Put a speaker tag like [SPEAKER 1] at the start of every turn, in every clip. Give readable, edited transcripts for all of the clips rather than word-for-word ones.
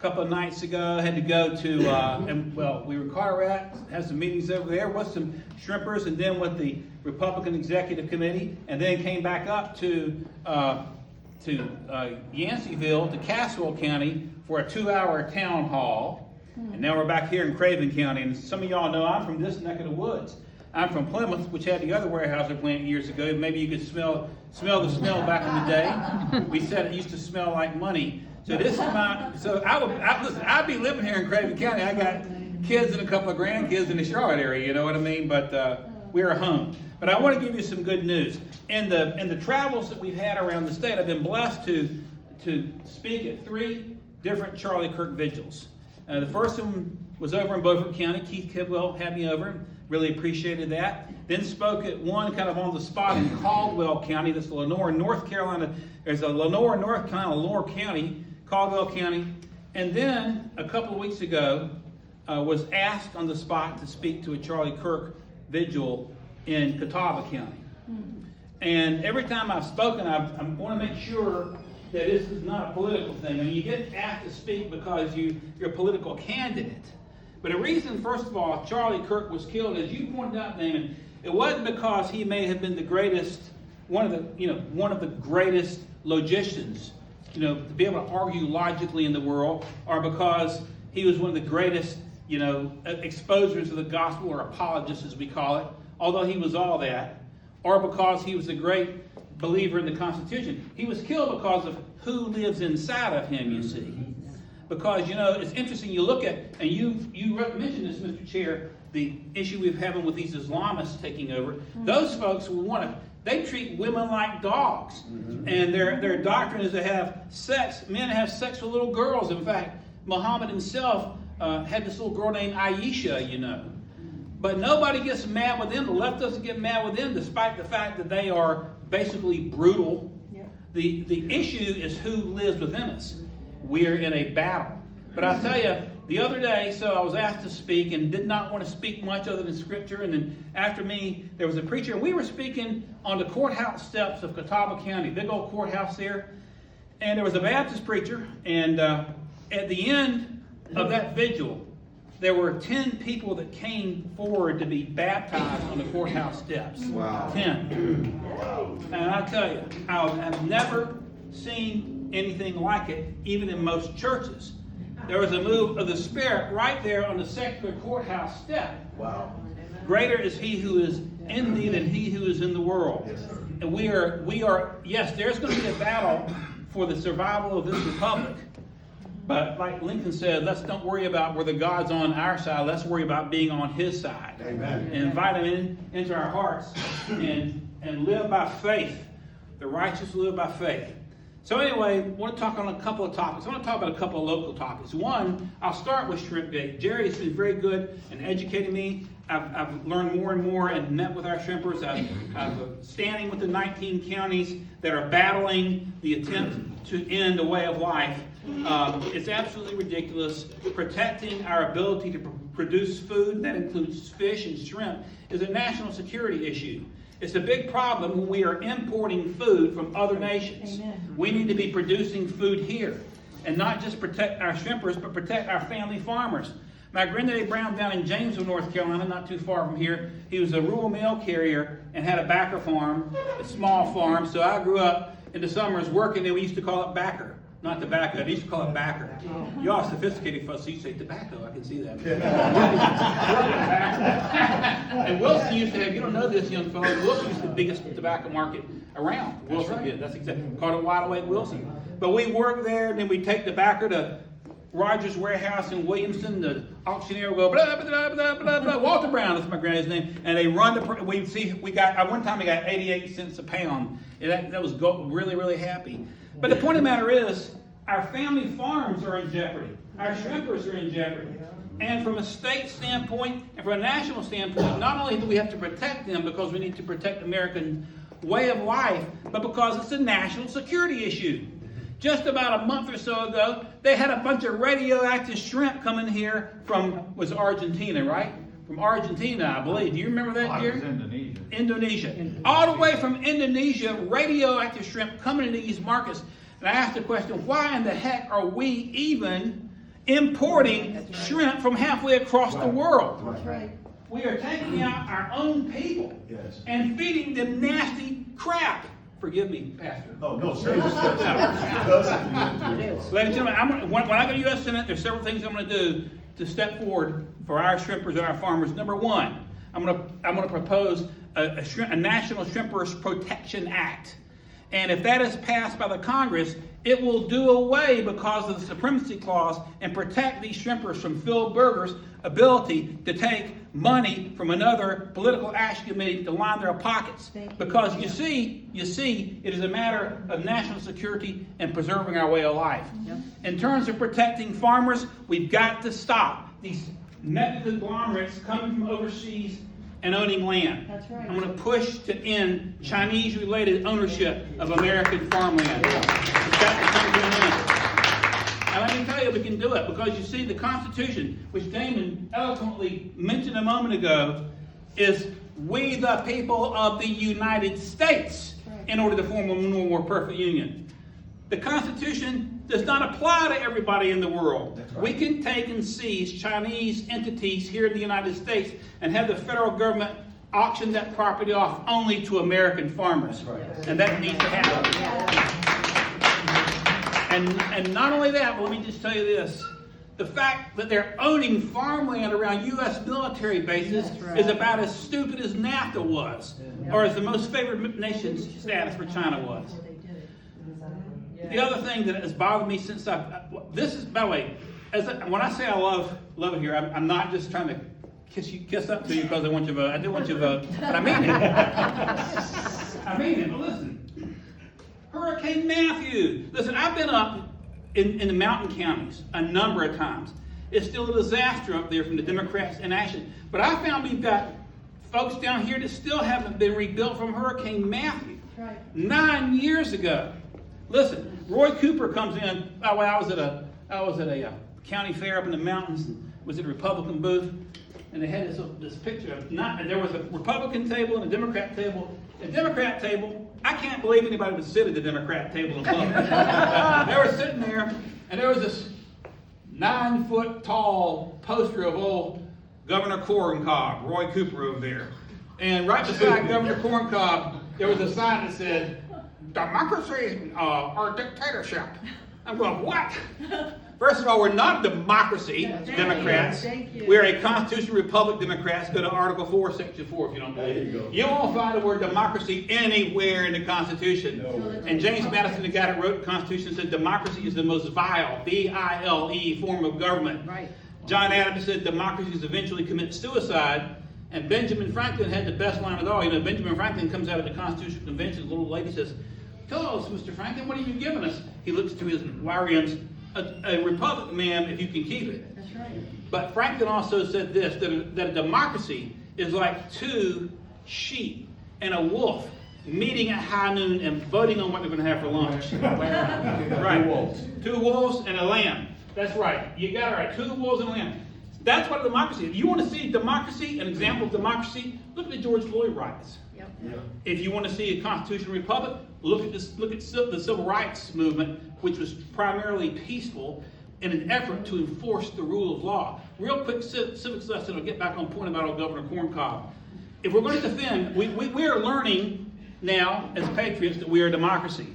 [SPEAKER 1] couple of nights ago. Had to go to, and well, we were in Colorado, had some meetings over there with some shrimpers, and then with the Republican Executive Committee, and then came back up to Yanceyville, to Caswell County for a 2-hour town hall. And now we're back here in Craven County. And some of y'all know I'm from this neck of the woods. I'm from Plymouth, which had the other Weyerhaeuser plant years ago. Maybe you could smell the smell back in the day. We said it used to smell like money. So this is my, so listen, I'd be living here in Craven County. I got kids and a couple of grandkids in the Charlotte area, you know what I mean? But we're home. But I want to give you some good news. In the travels that we've had around the state, I've been blessed to speak at 3 different Charlie Kirk vigils. The first one was over in Beaufort County. Keith Kidwell had me over. Really appreciated that. Then spoke at one kind of on the spot in Caldwell County. That's Lenore, North Carolina. There's a Lenore, North Carolina, Lenore County, Caldwell County. And then a couple of weeks ago, was asked on the spot to speak to a Charlie Kirk vigil in Catawba County. And every time I've spoken, I want to make sure that this is not a political thing. I mean, you get asked to speak because you're a political candidate. But the reason, first of all, Charlie Kirk was killed, as you pointed out, Damon, it wasn't because he may have been the greatest, one of the greatest logicians, to be able to argue logically in the world, or because he was one of the greatest, exposers of the gospel, or apologists as we call it, although he was all that, or because he was a great believer in the Constitution. He was killed because of who lives inside of him, you see. Because, it's interesting, you look at, and you mentioned this, Mr. Chair, the issue we're having with these Islamists taking over. Those folks they treat women like dogs. And their doctrine is to have sex. Men have sex with little girls. In fact, Muhammad himself had this little girl named Aisha, But nobody gets mad with them. The left doesn't get mad with them, despite the fact that they are basically brutal. Yeah. The issue is who lives within us. We're in a battle. But I'll tell you, the other day, so I was asked to speak and did not want to speak much other than Scripture. And then after me, there was a preacher. We were speaking on the courthouse steps of Catawba County, big old courthouse there. And there was a Baptist preacher. And at the end of that vigil, there were 10 people that came forward to be baptized on the courthouse steps.
[SPEAKER 2] Wow.
[SPEAKER 1] 10.
[SPEAKER 2] Wow.
[SPEAKER 1] And I'll tell you, I've never seen anything like it, even in most churches. There was a move of the Spirit right there on the secular courthouse step.
[SPEAKER 2] Wow.
[SPEAKER 1] Greater is he who is in thee than he who is in the world.
[SPEAKER 2] Yes, sir.
[SPEAKER 1] And we are, yes, there's going to be a battle for the survival of this republic. But like Lincoln said, let's don't worry about whether God's on our side. Let's worry about being on his side.
[SPEAKER 2] Amen.
[SPEAKER 1] And invite him into our hearts and live by faith. The righteous live by faith. So anyway, I want to talk on a couple of topics. I want to talk about a couple of local topics. One, I'll start with Shrimp Gate. Jerry's been very good in educating me. I've learned more and more and met with our shrimpers. I'm standing with the 19 counties that are battling the attempt to end a way of life. It's absolutely ridiculous. Protecting our ability to produce food, that includes fish and shrimp, is a national security issue. It's a big problem when we are importing food from other nations. Amen. We need to be producing food here and not just protect our shrimpers, but protect our family farmers. My granddaddy Brown down in Janesville, North Carolina, not too far from here, he was a rural mail carrier and had a backer farm, a small farm. So I grew up in the summers working there. We used to call it backer. Not tobacco, they used to call it backer. You all sophisticated folks, so you say tobacco, I can see that. And Wilson used to have, you don't know this, young fellow, Wilson used to be the biggest tobacco market around. Wilson did, that's exactly, called it Wide Awake Wilson. But we worked there, then we take tobacco to Rogers Warehouse in Williamston, the auctioneer will go, blah, blah, blah, blah, blah, Walter Brown, that's my granddad's name, and they run the, at one time we got 88 cents a pound, and that was really, really happy. But the point of the matter is, our family farms are in jeopardy. Our shrimpers are in jeopardy. And from a state standpoint and from a national standpoint, not only do we have to protect them because we need to protect American way of life, but because it's a national security issue. Just about a month or so ago, they had a bunch of radioactive shrimp coming here from, was Argentina, right? From Argentina, I believe. Do you remember that, Jerry? Indonesia. All the way from Indonesia, radioactive shrimp coming into these markets. And I asked the question, why in the heck are we even importing shrimp from halfway across the world.
[SPEAKER 2] That's right.
[SPEAKER 1] We are taking out our own people and feeding them nasty crap. Forgive me, Pastor.
[SPEAKER 3] No, sir.
[SPEAKER 1] Ladies and gentlemen, when I go to U.S. Senate, there's several things I'm going to do to step forward for our shrimpers and our farmers. Number one, I'm going to propose a National Shrimpers Protection Act. And if that is passed by the Congress, it will do away because of the Supremacy Clause and protect these shrimpers from Phil Berger's ability to take money from another political action committee to line their pockets. Because you see, it is a matter of national security and preserving our way of life. In terms of protecting farmers, we've got to stop these mega conglomerates coming from overseas and owning land.
[SPEAKER 2] That's right.
[SPEAKER 1] I'm going to push to end Chinese-related ownership of American farmland. It's got to come to an end. And let me tell you, we can do it because you see, the Constitution, which Damon eloquently mentioned a moment ago, is we the people of the United States in order to form a more perfect union. The Constitution does not apply to everybody in the world. Right. We can take and seize Chinese entities here in the United States and have the federal government auction that property off only to American farmers. Right. And that needs to happen. And not only that, but let me just tell you this. The fact that they're owning farmland around U.S. military bases is about as stupid as NAFTA was, or as the most favored nation status for China was. The other thing that has bothered me since this is, by the way, when I say I love it here, I'm not just trying to kiss up to you because I want you to vote. I do want you to vote, but I mean it. I mean it. But listen, Hurricane Matthew. Listen, I've been up in the mountain counties a number of times. It's still a disaster up there from the Democrats in action. But I found we've got folks down here that still haven't been rebuilt from Hurricane Matthew. Right. 9 years ago. Listen, Roy Cooper comes in. By the way, I was at a county fair up in the mountains. Was at a Republican booth, and they had this picture of and there was a Republican table and a Democrat table. The Democrat table, I can't believe anybody would sit at the Democrat table and vote. They were sitting there, and there was this 9-foot tall poster of old Governor Corncob, Roy Cooper over there, and right beside Governor Corncob, there was a sign that said, "Democracy or dictatorship." I'm going, what? First of all, we're not a democracy, Democrats. We're a constitutional republic, Democrats. Go to Article 4, Section 4 if you don't believe. You won't find the word democracy anywhere in the Constitution. No. And James Madison, the guy that wrote the Constitution, said democracy is the most vile, V-I-L-E, form of government. Right. John Adams said democracy is eventually commit suicide. And Benjamin Franklin had the best line of all. You know, Benjamin Franklin comes out of the Constitutional Convention, the little lady says, "Tell us, Mr. Franklin, what are you giving us?" He looks to his Lyrians, a republic, ma'am, if you can keep it. That's right. But Franklin also said this, that a democracy is like two sheep and a wolf meeting at high noon and voting on what they're going to have for lunch. Right. Two wolves and a lamb. That's right. You got it right. Two wolves and a lamb. That's what a democracy is. You want to see democracy, an example of democracy? Look at the George Floyd riots. Yep. Yeah. If you want to see a constitutional republic, look at the civil rights movement, which was primarily peaceful in an effort to enforce the rule of law. Real quick civics lesson, I'll get back on point about old Governor Corncob. If we're going to defend, we are learning now as patriots that we are a democracy.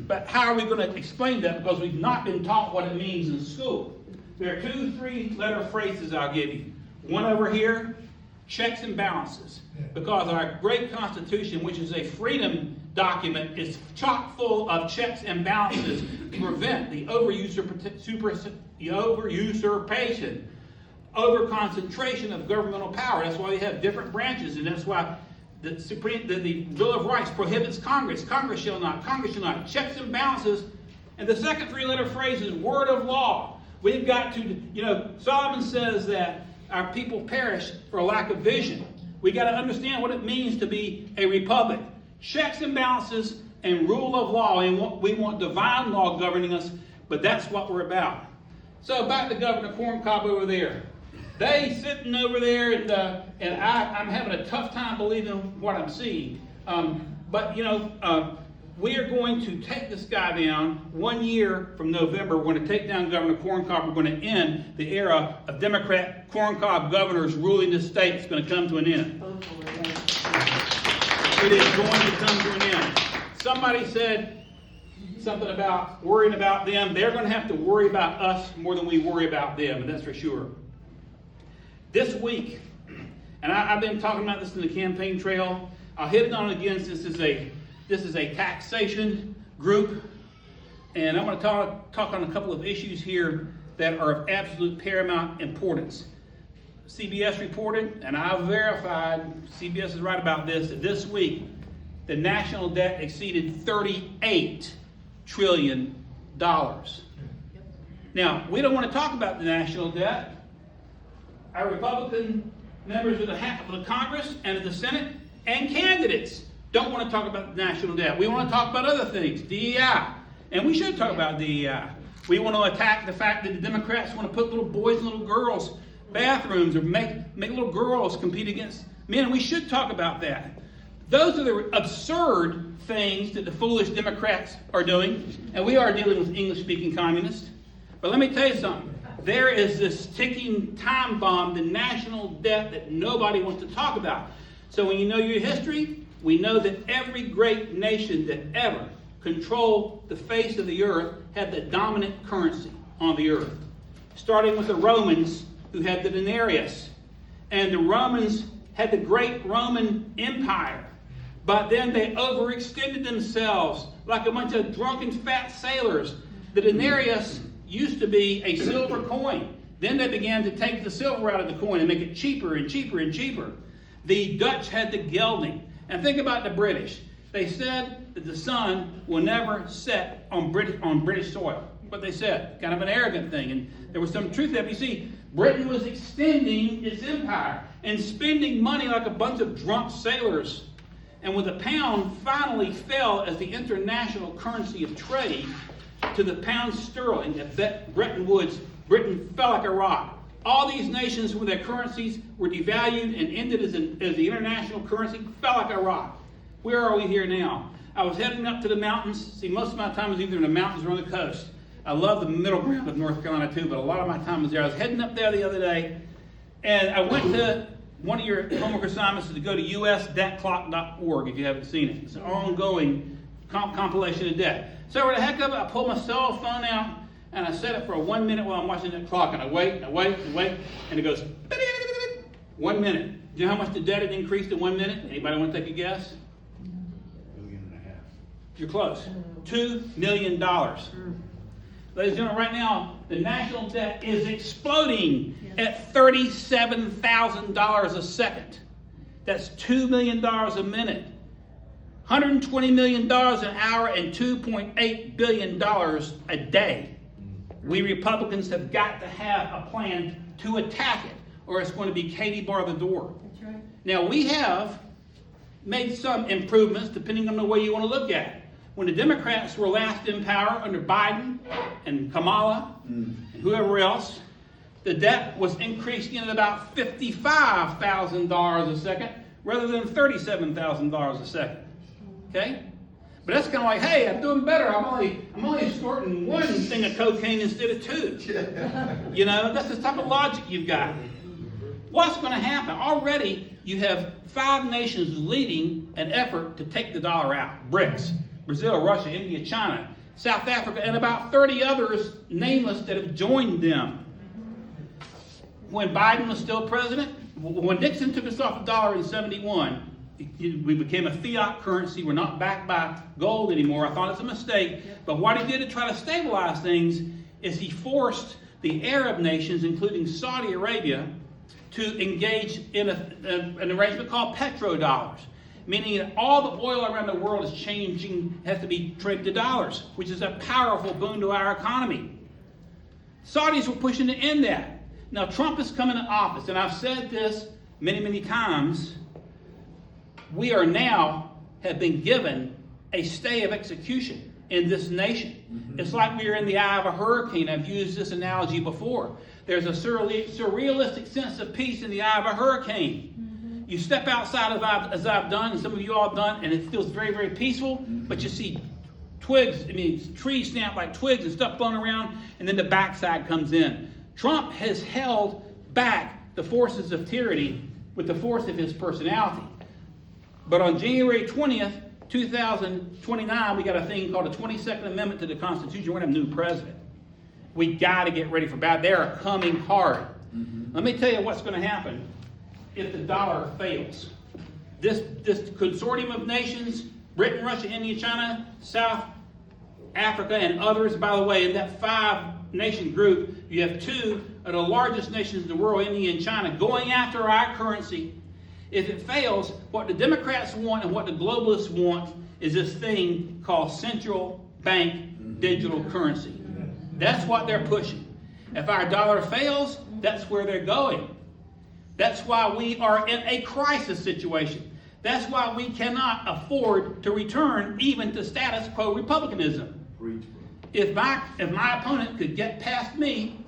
[SPEAKER 1] But how are we going to explain that? Because we've not been taught what it means in school. There are 2 3-letter phrases I'll give you. One over here, checks and balances. Because our great Constitution, which is a freedom document, is chock full of checks and balances to prevent the usurpation, over-concentration of governmental power. That's why we have different branches, and that's why the Bill of Rights prohibits Congress. Congress shall not. Checks and balances. And the second 3-letter phrase is word of law. We've got to, Solomon says that our people perish for a lack of vision. We got to understand what it means to be a republic. Checks and balances and rule of law. And we want divine law governing us, but that's what we're about. So back to Governor Corncob over there. They sitting over there, and I'm having a tough time believing what I'm seeing. But we are going to take this guy down. 1 year from November, we're going to take down Governor Corncob. We're going to end the era of Democrat corncob governors ruling this state. It's going to come to an end. It is going to come to an end. Somebody said something about worrying about them. They're going to have to worry about us more than we worry about them, and that's for sure. This week, and I've been talking about this in the campaign trail. I'll hit it on again since this is a taxation group, and I'm going to talk on a couple of issues here that are of absolute paramount importance. CBS reported, and I verified, CBS is right about this, that this week the national debt exceeded $38 trillion. Now, we don't want to talk about the national debt. Our Republican members of the Congress and of the Senate and candidates don't want to talk about the national debt. We want to talk about other things, DEI. And we should talk about DEI. We want to attack the fact that the Democrats want to put little boys and little girls bathrooms or make little girls compete against men. We should talk about that. Those are the absurd things that the foolish Democrats are doing. And we are dealing with English-speaking communists. But let me tell you something. There is this ticking time bomb, the national debt, that nobody wants to talk about. So when you know your history, we know that every great nation that ever controlled the face of the earth had the dominant currency on the earth. Starting with the Romans, who had the denarius. And the Romans had the great Roman Empire. But then they overextended themselves like a bunch of drunken fat sailors. The denarius used to be a silver coin. Then they began to take the silver out of the coin and make it cheaper and cheaper and cheaper. The Dutch had the gelding. And think about the British. They said that the sun will never set on British soil. What they said, kind of an arrogant thing. And there was some truth there. But you see, Britain was extending its empire and spending money like a bunch of drunk sailors. And when the pound finally fell as the international currency of trade to the pound sterling at Bretton Woods, Britain fell like a rock. All these nations with their currencies were devalued and ended as the international currency, fell like a rock. Where are we here now? I was heading up to the mountains. See, most of my time was either in the mountains or on the coast. I love the middle ground of North Carolina too, but a lot of my time was there. I was heading up there the other day, and I went to one of your homework assignments is to go to usdebtclock.org if you haven't seen it. It's an ongoing compilation of debt. So where the heck of it, I pulled my cell phone out, and I set it for 1 minute while I'm watching that clock, and I wait, and it goes, 1 minute. Do you know how much the debt had increased in 1 minute? Anybody want to take a guess?
[SPEAKER 2] $1.5 million.
[SPEAKER 1] You're close. $2 million. Ladies and gentlemen, right now, the national debt is exploding at $37,000 a second. That's $2 million a minute. $120 million an hour and $2.8 billion a day. We Republicans have got to have a plan to attack it, or it's going to be Katie bar the door.
[SPEAKER 3] That's right.
[SPEAKER 1] Now, we have made some improvements depending on the way you want to look at it. When the Democrats were last in power under Biden and Kamala and whoever else, the debt was increasing at about $55,000 a second rather than $37,000 a second. Okay? But that's kind of like, hey, I'm doing better. I'm only snorting one thing of cocaine instead of two. You know, that's the type of logic you've got. What's going to happen? Already, you have 5 nations leading an effort to take the dollar out. BRICS. Brazil, Russia, India, China, South Africa, and about 30 others, nameless, that have joined them. When Biden was still president, when Nixon took us off the dollar in 71, we became a fiat currency. We're not backed by gold anymore. I thought it's a mistake. But what he did to try to stabilize things is he forced the Arab nations, including Saudi Arabia, to engage in an arrangement called petrodollars. Meaning that all the oil around the world is changing, has to be traded to dollars, which is a powerful boon to our economy. Saudis were pushing to end that. Now, Trump is coming to office, and I've said this many, many times. We are now have been given a stay of execution in this nation. It's like we are in the eye of a hurricane. I've used this analogy before. There's a surrealistic sense of peace in the eye of a hurricane. You step outside as I've done, and some of you all have done, and it feels very, very peaceful, but you see trees snap like twigs and stuff blowing around, and then the backside comes in. Trump has held back the forces of tyranny with the force of his personality. But on January 20th, 2029, we got a thing called the 22nd Amendment to the Constitution. We're going to have a new president. We got to get ready for battle. They are coming hard. Let me tell you what's going to happen if the dollar fails. This consortium of nations, Britain, Russia, India, China, South Africa, and others, by the way, in that 5-nation group, you have 2 of the largest nations in the world, India and China, going after our currency. If it fails, what the Democrats want and what the globalists want is this thing called central bank digital currency. That's what they're pushing. If our dollar fails, that's where they're going. That's why we are in a crisis situation. That's why we cannot afford to return even to status quo republicanism. If my opponent could get past me,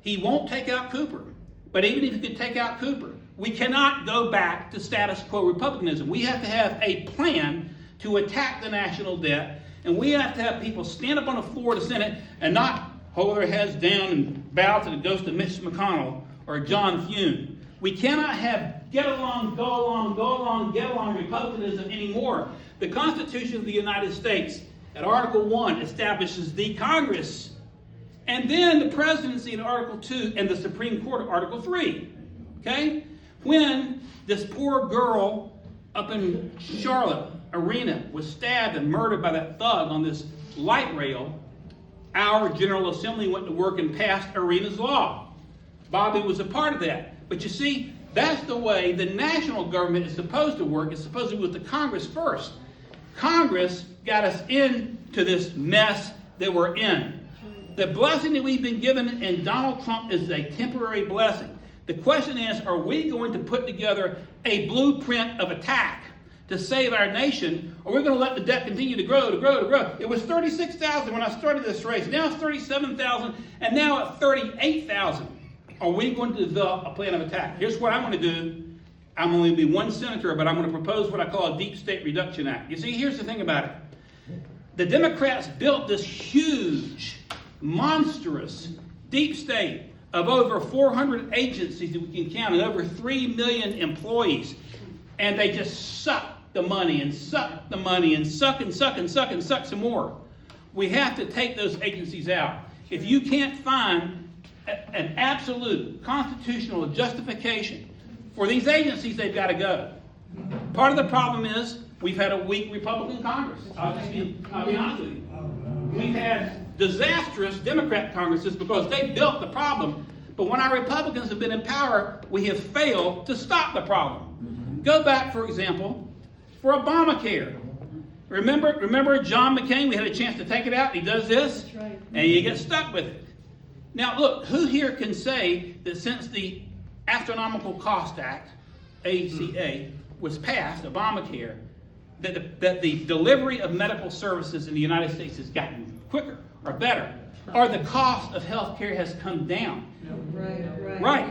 [SPEAKER 1] he won't take out Cooper. But even if he could take out Cooper, we cannot go back to status quo republicanism. We have to have a plan to attack the national debt, and we have to have people stand up on the floor of the Senate and not hold their heads down and bow to the ghost of Mitch McConnell or John Thune. We cannot have get along, go along, go along, get along republicanism anymore. The Constitution of the United States, at Article 1, establishes the Congress, and then the presidency in Article 2, and the Supreme Court, Article 3. Okay? When this poor girl up in Charlotte arena was stabbed and murdered by that thug on this light rail, our General Assembly went to work and passed Arena's law. Bobby was a part of that. But you see, that's the way the national government is supposed to work. It's supposed to be with the Congress first. Congress got us into this mess that we're in. The blessing that we've been given in Donald Trump is a temporary blessing. The question is, are we going to put together a blueprint of attack to save our nation, or we're going to let the debt continue to grow, to grow, to grow? It was 36,000 when I started this race. Now it's 37,000, and now it's 38,000. Are we going to develop a plan of attack? Here's what I'm going to do. I'm only going to be one senator, but I'm going to propose what I call a Deep State Reduction Act. You see, here's the thing about it. The Democrats built this huge, monstrous deep state of over 400 agencies that we can count and over 3 million employees. And they just suck the money and suck the money and suck and suck and suck and suck some more. We have to take those agencies out. If you can't find an absolute constitutional justification for these agencies, they've got to go. Part of the problem is we've had a weak Republican Congress. I'll be honest with you. We've had disastrous Democrat Congresses because they built the problem. But when our Republicans have been in power, we have failed to stop the problem. Go back, for example, for Obamacare. Remember John McCain? We had a chance to take it out. He does this, and you get stuck with it. Now, look, who here can say that since the Astronomical Cost Act, ACA, was passed, Obamacare, that the delivery of medical services in the United States has gotten quicker or better, or the cost of health care has come down? Right.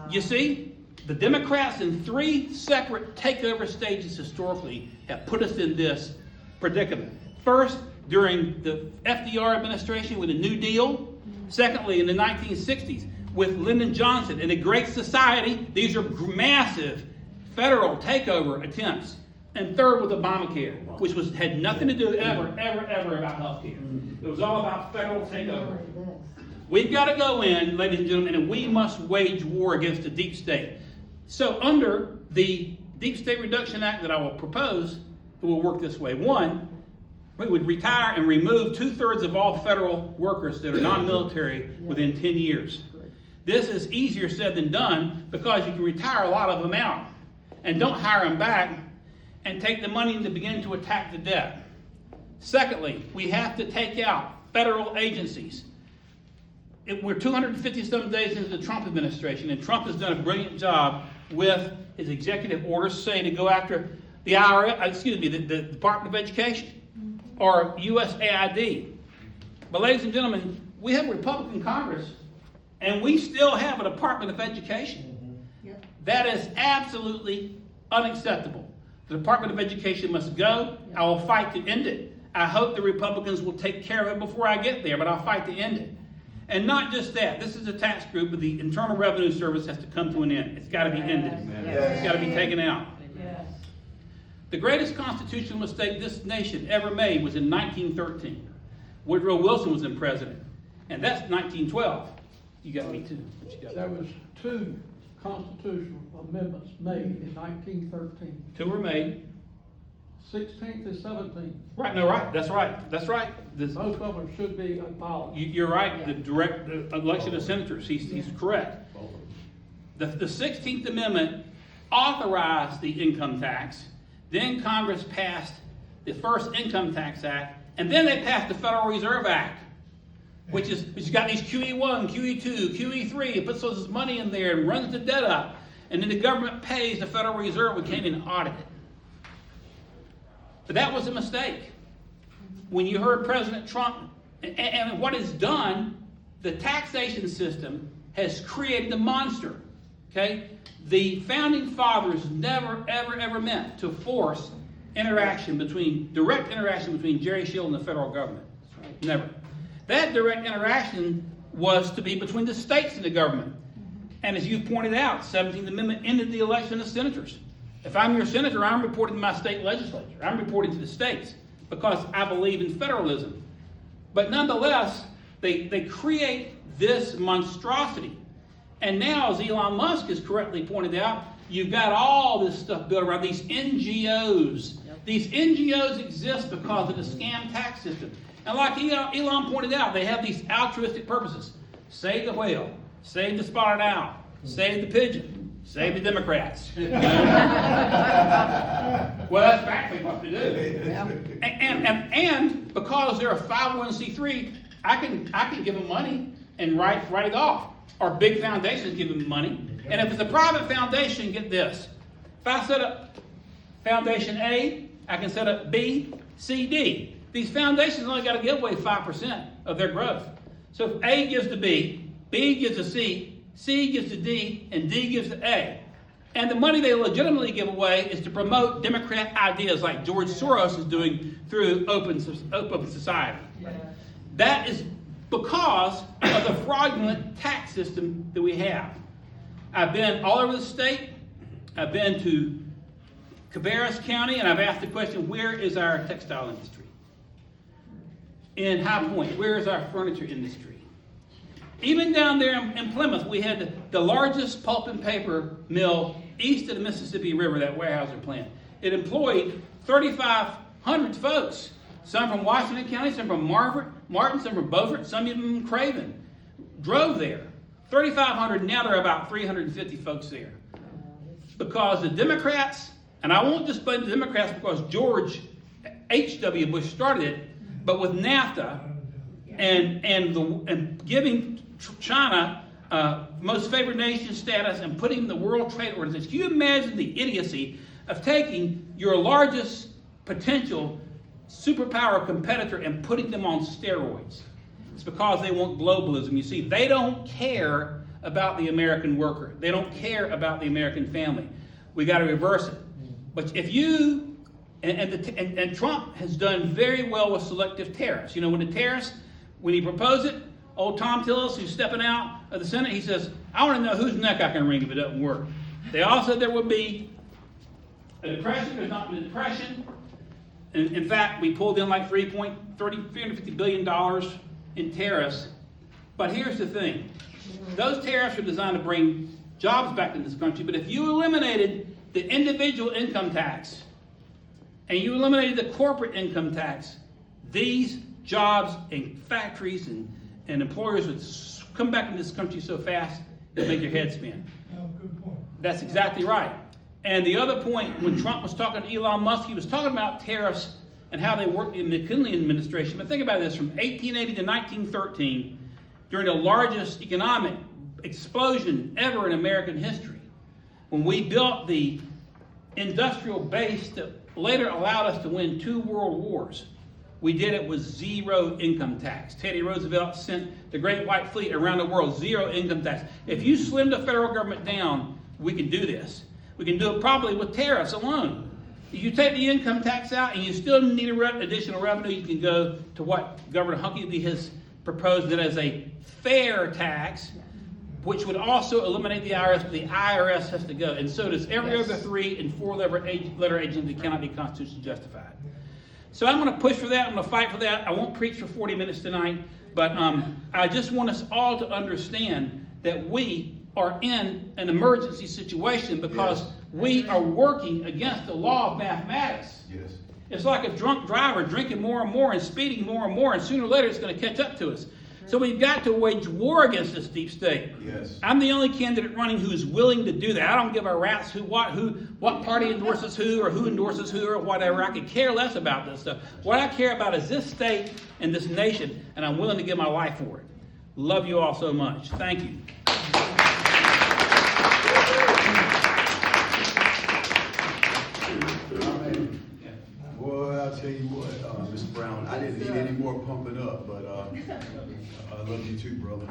[SPEAKER 1] You see, the Democrats in 3 separate takeover stages historically have put us in this predicament. First, during the FDR administration with the New Deal. Secondly, in the 1960s with Lyndon Johnson and the Great Society. These are massive federal takeover attempts. And third with Obamacare, which had nothing to do ever about health care. It was all about federal takeover. We've got to go in, ladies and gentlemen, and we must wage war against the deep state. So under the Deep State Reduction Act that I will propose, it will work this way. One, we would retire and remove 2/3 of all federal workers that are non-military within 10 years. This is easier said than done because you can retire a lot of them out and don't hire them back and take the money to begin to attack the debt. Secondly, we have to take out federal agencies. We're 250-some days into the Trump administration, and Trump has done a brilliant job with his executive orders saying to go after the the Department of Education or USAID. But ladies and gentlemen, we have a Republican Congress, and we still have a Department of Education. That is absolutely unacceptable. The Department of Education must go. I will fight to end it. I hope the Republicans will take care of it before I get there, but I'll fight to end it. And not just that. This is a tax group, but the Internal Revenue Service has to come to an end. It's got to be ended. It's got to be taken out. The greatest constitutional mistake this nation ever made was in 1913. Woodrow Wilson was in president. And that's 1912. You got me too. What you got?
[SPEAKER 3] There was 2 constitutional amendments made in 1913.
[SPEAKER 1] 2 were made.
[SPEAKER 3] 16th and 17th.
[SPEAKER 1] Right, no, right. That's right. That's right.
[SPEAKER 3] Both of them should be abolished.
[SPEAKER 1] You're right. The direct election of senators. He's correct. The 16th Amendment authorized the income tax. Then Congress passed the first Income Tax Act, and then they passed the Federal Reserve Act, which got these QE1, QE2, QE3. It puts all this money in there and runs the debt up, and then the government pays the Federal Reserve. We can't even audit it. But that was a mistake. When you heard President Trump, and what is done, the taxation system has created a monster. Okay? The founding fathers never, ever meant to force direct interaction between Jerry Shield and the federal government. Never. That direct interaction was to be between the states and the government. And as you pointed out, 17th Amendment ended the election of senators. If I'm your senator, I'm reporting to my state legislature. I'm reporting to the states because I believe in federalism. But nonetheless, they create this monstrosity. And now, as Elon Musk has correctly pointed out, you've got all this stuff built around these NGOs. Yep. These NGOs exist because of the scam tax system. And like Elon pointed out, they have these altruistic purposes. Save the whale, save the spotted owl, save the pigeon, save the Democrats. Well, that's practically what they do. Yeah. And because they're a 501c3, I can give them money and write it off. Or big foundations give them money. And if it's a private foundation, get this. If I set up foundation A, I can set up B, C, D. These foundations only got to give away 5% of their growth. So if A gives to B, B gives to C, C gives to D, and D gives to A. And the money they legitimately give away is to promote Democrat ideas like George Soros is doing through Open Society. Yeah. That is because of the fraudulent tax system that we have. I've been all over the state. I've been to Cabarrus County, and I've asked the question, where is our textile industry? In High Point, where is our furniture industry? Even down there in Plymouth, we had the largest pulp and paper mill east of the Mississippi River, that Weyerhaeuser plant. It employed 3,500 folks. Some from Washington County, some from Martin, some from Beaufort, some even Craven. Drove there. 3,500, now there are about 350 folks there. Because the Democrats, and I won't just blame the Democrats because George H.W. Bush started it, but with NAFTA and giving China most favored nation status and putting the World Trade Organization. Can you imagine the idiocy of taking your largest potential superpower competitor and putting them on steroids? It's because they want globalism. You see, they don't care about the American worker. They don't care about the American family. We got to reverse it. But if you, and Trump has done very well with selective tariffs. You know, when he proposed it, old Tom Tillis, who's stepping out of the Senate, he says, I want to know whose neck I can wring if it doesn't work. They all said there would be a depression. There's not been a depression. In fact, we pulled in like $350 billion in tariffs. But here's the thing. Those tariffs are designed to bring jobs back in this country. But if you eliminated the individual income tax and you eliminated the corporate income tax, these jobs and factories and employers would come back in this country so fast it'd make your head spin.
[SPEAKER 3] Good point.
[SPEAKER 1] That's exactly right. And the other point, when Trump was talking to Elon Musk, he was talking about tariffs and how they worked in the McKinley administration. But think about this, from 1880 to 1913, during the largest economic explosion ever in American history, when we built the industrial base that later allowed us to win 2 world wars, we did it with zero income tax. Teddy Roosevelt sent the Great White Fleet around the world, zero income tax. If you slim the federal government down, we can do this. We can do it probably with tariffs alone. If you take the income tax out and you still need additional revenue, you can go to what Governor Huckabee has proposed that as a fair tax, which would also eliminate the IRS, but the IRS has to go. And so does every other 3 and 4-letter agency that cannot be constitutionally justified. So I'm going to push for that. I'm going to fight for that. I won't preach for 40 minutes tonight, but I just want us all to understand that we are in an emergency situation because we are working against the law of mathematics.
[SPEAKER 2] Yes.
[SPEAKER 1] It's like a drunk driver drinking more and more and speeding more and more, and sooner or later it's going to catch up to us. So we've got to wage war against this deep state.
[SPEAKER 2] Yes.
[SPEAKER 1] I'm the only candidate running who is willing to do that. I don't give a rat's what party endorses who or who endorses who or whatever. I could care less about this stuff. What I care about is this state and this nation, and I'm willing to give my life for it. Love you all so much. Thank you.
[SPEAKER 2] Boy, I'll tell you what, Mr. Brown, I didn't need any more pumping up, but I love you too, brother.